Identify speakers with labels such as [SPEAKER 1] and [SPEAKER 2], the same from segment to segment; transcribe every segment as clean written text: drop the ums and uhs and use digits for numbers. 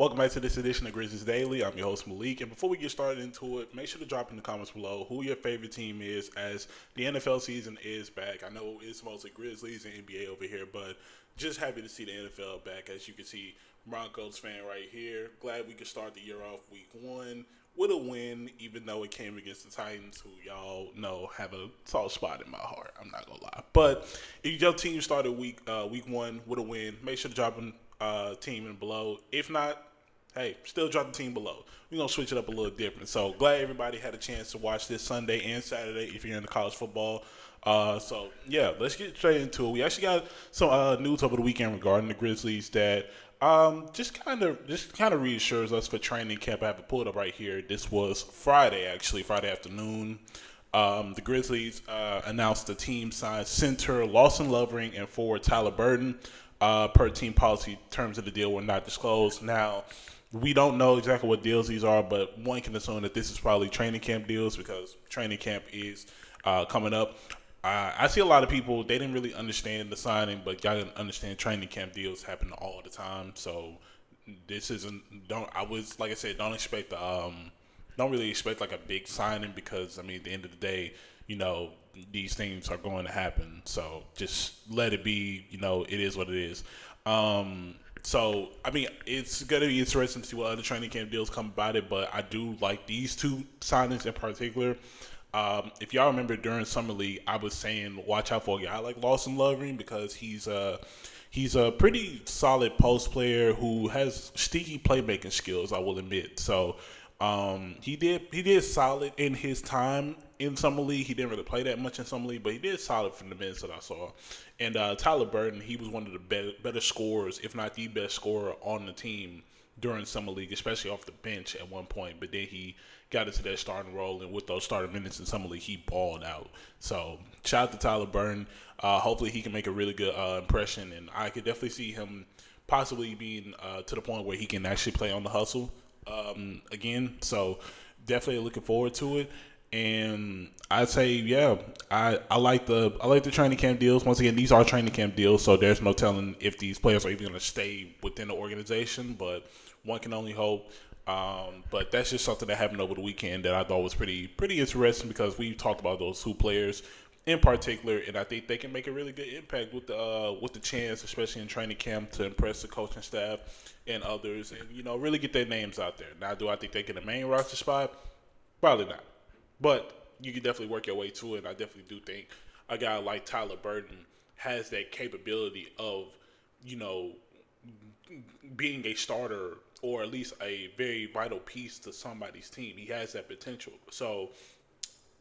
[SPEAKER 1] Welcome back to this edition of Grizzlies Daily. I'm your host Melek, and before we get started into it, make sure to drop in the comments below who your favorite team is as the NFL season is back. I know it's mostly Grizzlies and NBA over here, but just happy to see the NFL back. As you can see, Broncos fan right here. Glad we could start the year off week one with a win, even though it came against the Titans, who y'all know have a soft spot in my heart. I'm not gonna lie, but if your team started week one with a win, make sure to drop in team in below. If not, hey, still drop the team below. We're going to switch it up a little different. So glad everybody had a chance to watch this Sunday and Saturday if you're into college football. So let's get straight into it. We actually got some news over the weekend regarding the Grizzlies that just kind of reassures us for training camp. I have it pulled up right here. This was Friday afternoon. The Grizzlies announced the team signed center Lawson Lovering and forward Tyler Burton. Per team policy, terms of the deal were not disclosed. Now, we don't know exactly what deals these are, but one can assume that this is probably training camp deals because training camp is coming up. I see a lot of people, they didn't really understand the signing, but y'all didn't understand training camp deals happen all the time. So this isn't, don't really expect like a big signing because, I mean, at the end of the day, these things are going to happen. So just let it be, it is what it is. It's going to be interesting to see what other training camp deals come about it, but I do like these two signings in particular. If y'all remember during Summer League, I was saying watch out for a guy like Lawson Lovering because he's a pretty solid post player who has sneaky playmaking skills, I will admit. So he did solid in his time in Summer League. He didn't really play that much in Summer League, but he did solid from the minutes that I saw. And Tyler Burton, he was one of the better scorers, if not the best scorer on the team during Summer League, especially off the bench at one point. But then he got into that starting role, and with those starting minutes in Summer League, he balled out. So shout out to Tyler Burton. Hopefully he can make a really good impression, and I could definitely see him possibly being to the point where he can actually play on the hustle again. So definitely looking forward to it. And I'd say, yeah, I like the training camp deals. Once again, these are training camp deals, so there's no telling if these players are even going to stay within the organization. But one can only hope. But that's just something that happened over the weekend that I thought was pretty interesting because we talked about those two players in particular, and I think they can make a really good impact with the chance, especially in training camp, to impress the coaching staff and others, and really get their names out there. Now, do I think they get a main roster spot? Probably not. But you can definitely work your way to it. And I definitely do think a guy like Tyler Burton has that capability of, being a starter or at least a very vital piece to somebody's team. He has that potential. So,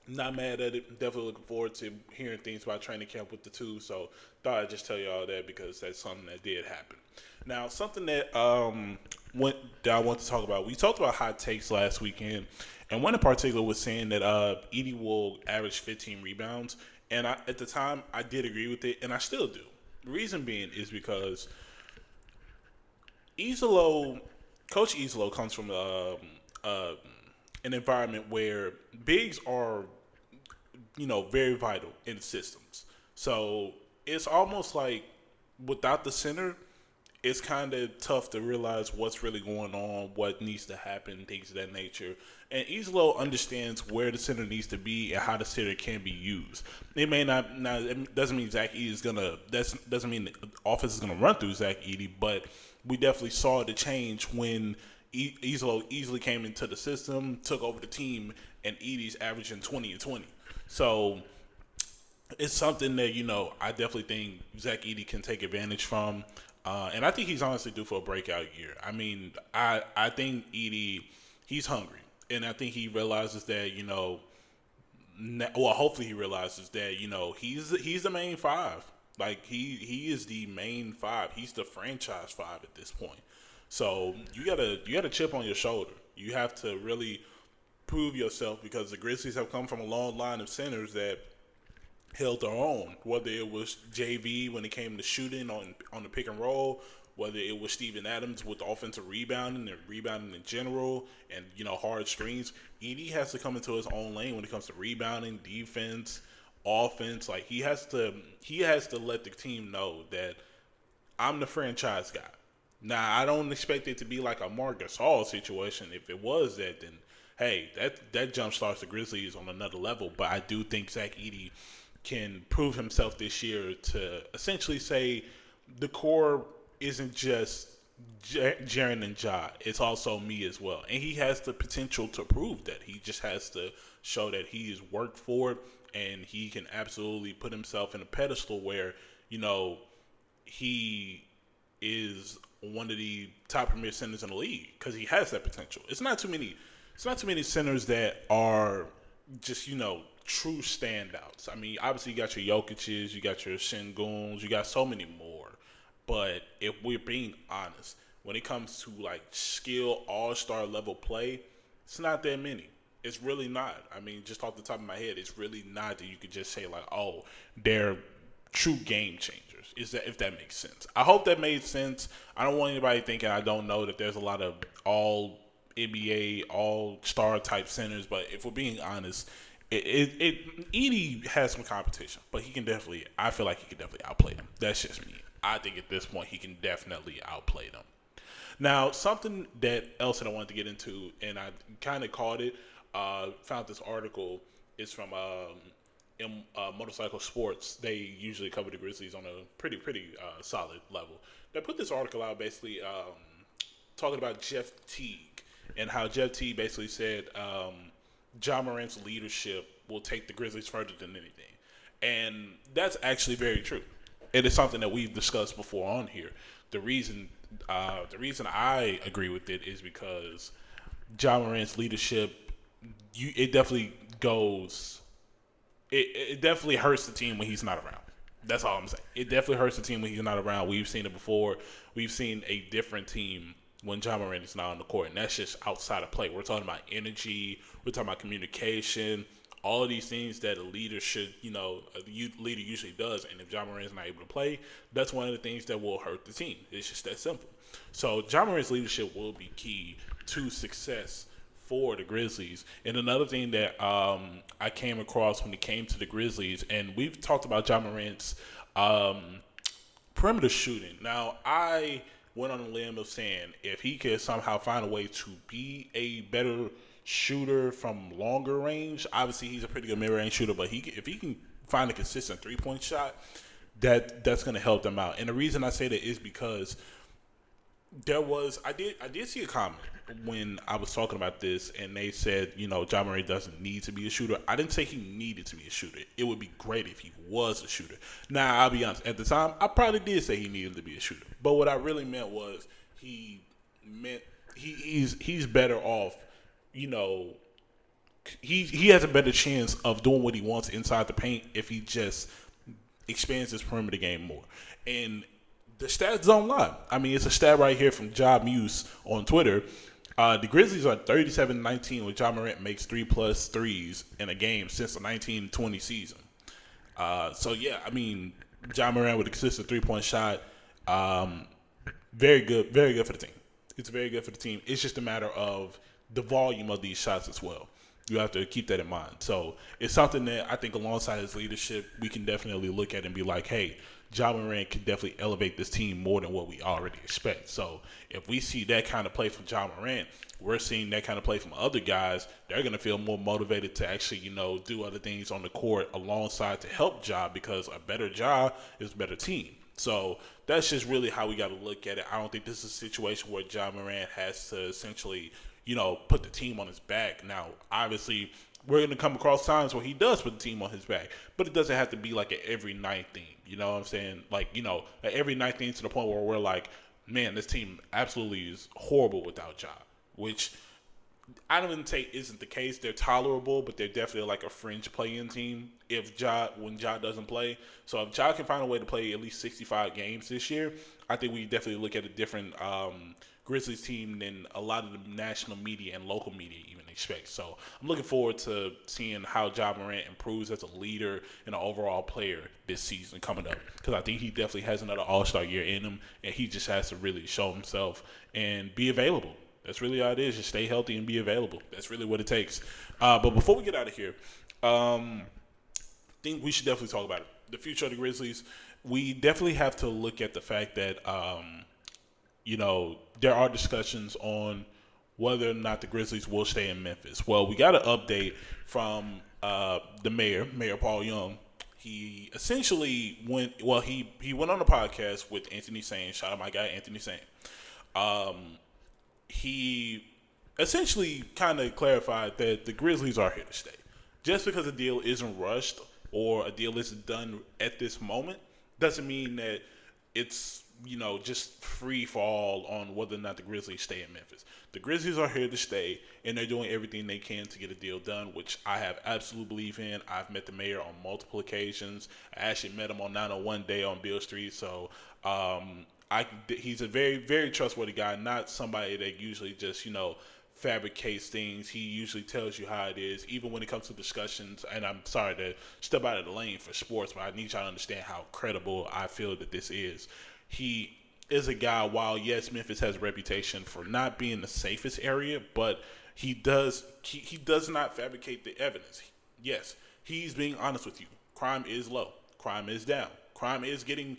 [SPEAKER 1] not mad at it. Definitely looking forward to hearing things about training camp with the two. So, thought I'd just tell you all that because that's something that did happen. Now, something that that I want to talk about. We talked about hot takes last weekend, and one in particular was saying that Edey will average 15 rebounds. And at the time, I did agree with it, and I still do. The reason being is because Coach Izolo comes from an environment where bigs are, very vital in systems. So it's almost like without the center, it's kind of tough to realize what's really going on, what needs to happen, things of that nature. And Izolo understands where the center needs to be and how the center can be used. It may not it doesn't mean Zach Edey is gonna. That doesn't mean the offense is gonna run through Zach Edey, but we definitely saw the change when Izolo easily came into the system, took over the team, and Edey's averaging 20 and 20. So it's something that I definitely think Zach Edey can take advantage from. And I think he's honestly due for a breakout year. I mean, I think Edey, he's hungry. And I think he realizes that, hopefully he realizes that, he's the main five. Like, he is the main five. He's the franchise five at this point. So you gotta chip on your shoulder. You have to really prove yourself because the Grizzlies have come from a long line of centers that held their own, whether it was JV when it came to shooting on the pick and roll, whether it was Steven Adams with offensive rebounding and rebounding in general and, hard screens. Edey has to come into his own lane when it comes to rebounding, defense, offense. Like, he has to let the team know that I'm the franchise guy. Now, I don't expect it to be like a Marc Gasol situation. If it was that, then hey, that jump starts the Grizzlies on another level. But I do think Zach Edey can prove himself this year to essentially say the core isn't just Jaren and Ja. It's also me as well. And he has the potential to prove that. He just has to show that he's worked for it and he can absolutely put himself in a pedestal where, you know, he is one of the top premier centers in the league because he has that potential. It's not too many. It's not too many centers that are just true standouts. I mean, obviously you got your Jokic's, you got your Şengün's, you got so many more. But if we're being honest, when it comes to like skill all-star level play, it's not that many. It's really not. I mean, just off the top of my head, it's really not that you could just say like, oh, they're true game changers. Is that if that makes sense? I hope that made sense. I don't want anybody thinking I don't know that there's a lot of all NBA, all star type centers. But if we're being honest, Edey has some competition, but he can definitely. I feel like he can definitely outplay them. That's just me. I think at this point he can definitely outplay them. Now, something that else that I wanted to get into, and I kind of caught it. Found this article. It's from in Motorcycle Sports. They usually cover the Grizzlies on a pretty solid level. They put this article out basically talking about Jeff Teague and how Jeff Teague basically said Ja Morant's leadership will take the Grizzlies further than anything, and that's actually very true. It is something that we've discussed before on here. The reason I agree with it is because Ja Morant's leadership, it definitely goes. It definitely hurts the team when he's not around. That's all I'm saying. It definitely hurts the team when he's not around. We've seen it before. We've seen a different team when Ja Morant is not on the court, and that's just outside of play. We're talking about energy. We're talking about communication. All of these things that a leader should, a leader usually does. And if Ja Morant is not able to play, that's one of the things that will hurt the team. It's just that simple. So Ja Morant's leadership will be key to success for the Grizzlies. And another thing that I came across when it came to the Grizzlies, and we've talked about Ja Morant's perimeter shooting. Now, I went on a limb of saying if he could somehow find a way to be a better shooter from longer range, obviously he's a pretty good mid-range shooter, but if he can find a consistent three-point shot, that's going to help them out. And the reason I say that is because I did see a comment when I was talking about this, and they said, Ja Morant doesn't need to be a shooter. I didn't say he needed to be a shooter. It would be great if he was a shooter. Now, I'll be honest. At the time, I probably did say he needed to be a shooter. But what I really meant was he's better off, he has a better chance of doing what he wants inside the paint if he just expands his perimeter game more. And the stats don't lie. I mean, it's a stat right here from Ja Muse on Twitter. The Grizzlies are 37-19 when Ja Morant makes 3+ threes in a game since the 1920 season. So, yeah, I mean, Ja Morant with a consistent three-point shot, very good for the team. It's very good for the team. It's just a matter of the volume of these shots as well. You have to keep that in mind. So it's something that I think alongside his leadership, we can definitely look at and be like, hey, Ja Morant can definitely elevate this team more than what we already expect. So if we see that kind of play from Ja Morant, we're seeing that kind of play from other guys. They're going to feel more motivated to actually, do other things on the court alongside to help Ja, because a better Ja is a better team. So that's just really how we got to look at it. I don't think this is a situation where Ja Morant has to essentially, put the team on his back. Now, obviously, we're going to come across times where he does put the team on his back, but it doesn't have to be like an every night thing. You know what I'm saying? Like, an every night thing to the point where we're like, man, this team absolutely is horrible without Ja, which I don't even say isn't the case. They're tolerable, but they're definitely like a fringe play-in team when Ja doesn't play. So if Ja can find a way to play at least 65 games this year, I think we definitely look at a different Grizzlies team than a lot of the national media and local media even expect. So I'm looking forward to seeing how Ja Morant improves as a leader and an overall player this season coming up, because I think he definitely has another all-star year in him, and he just has to really show himself and be available. That's really all it is. Just stay healthy and be available. That's really what it takes. But before we get out of here, I think we should definitely talk about it. The future of the Grizzlies. We definitely have to look at the fact that, there are discussions on whether or not the Grizzlies will stay in Memphis. Well, we got an update from the Mayor Paul Young. He essentially he went on a podcast with Anthony Sane. Shout out my guy Anthony Sane. He essentially kind of clarified that the Grizzlies are here to stay. Just because a deal isn't rushed or a deal isn't done at this moment doesn't mean that it's just free fall on whether or not the Grizzlies stay in Memphis. The Grizzlies are here to stay, and they're doing everything they can to get a deal done, which I have absolute belief in. I've met the mayor on multiple occasions. I actually met him on 901 Day on Beale Street. So he's a very, very trustworthy guy, not somebody that usually just, fabricates things. He usually tells you how it is, even when it comes to discussions. And I'm sorry to step out of the lane for sports, but I need y'all to understand how credible I feel that this is. He is a guy, while yes, Memphis has a reputation for not being the safest area, but he does not fabricate the evidence. Yes, he's being honest with you. Crime is low. Crime is down. Crime is getting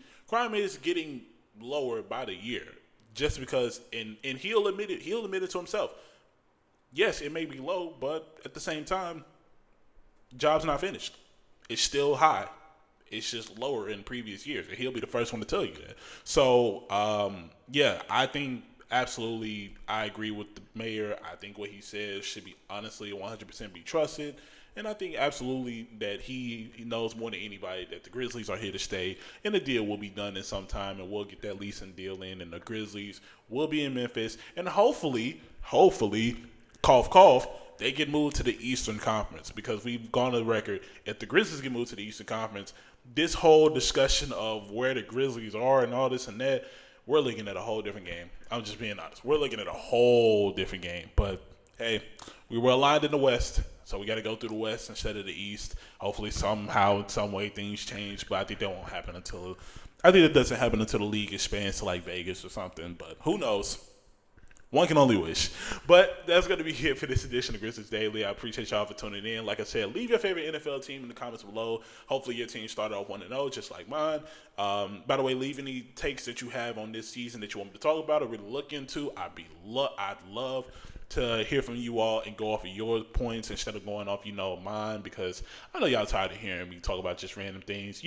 [SPEAKER 1] lower by the year. Just because, and he'll admit it to himself. Yes, it may be low, but at the same time, job's not finished. It's still high. It's just lower in previous years, and he'll be the first one to tell you that. So, I think absolutely I agree with the mayor. I think what he says should be honestly 100% be trusted, and I think absolutely that he knows more than anybody that the Grizzlies are here to stay, and the deal will be done in some time, and we'll get that lease and deal in, and the Grizzlies will be in Memphis, and hopefully, cough, cough, they get moved to the Eastern Conference, because we've gone on the record, if the Grizzlies get moved to the Eastern Conference, this whole discussion of where the Grizzlies are and all this and that, we're looking at a whole different game. I'm just being honest. We're looking at a whole different game. But, hey, we were aligned in the West, so we got to go through the West instead of the East. Hopefully, somehow, some way, things change, but I think that won't happen it doesn't happen until the league expands to, like, Vegas or something. But who knows? One can only wish. But that's going to be it for this edition of Grizzlies Daily. I appreciate y'all for tuning in. Like I said, leave your favorite NFL team in the comments below. Hopefully your team started off 1-0, just like mine. By the way, leave any takes that you have on this season that you want me to talk about or really look into. I'd love to hear from you all and go off of your points instead of going off, mine, because I know y'all tired of hearing me talk about just random things.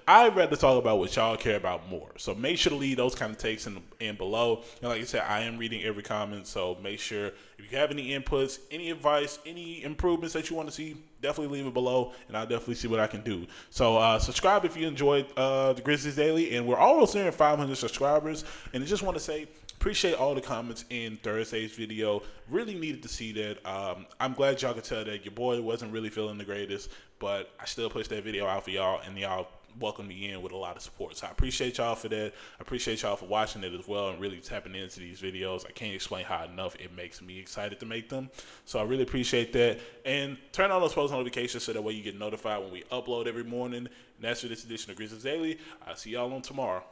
[SPEAKER 1] I'd rather talk about what y'all care about more. So make sure to leave those kind of takes in below. And like I said, I am reading every comment, so make sure if you have any inputs, any advice, any improvements that you want to see, definitely leave it below, and I'll definitely see what I can do. So subscribe if you enjoyed the Grizzlies Daily, and we're almost nearing 500 subscribers, and I just want to say, appreciate all the comments in Thursday's video. Really needed to see that. I'm glad y'all could tell that your boy wasn't really feeling the greatest, but I still pushed that video out for y'all, and y'all welcomed me in with a lot of support. So I appreciate y'all for that. I appreciate y'all for watching it as well and really tapping into these videos. I can't explain how enough it makes me excited to make them. So I really appreciate that. And turn on those post notifications so that way you get notified when we upload every morning. And that's for this edition of Grizzlies Daily. I'll see y'all on tomorrow.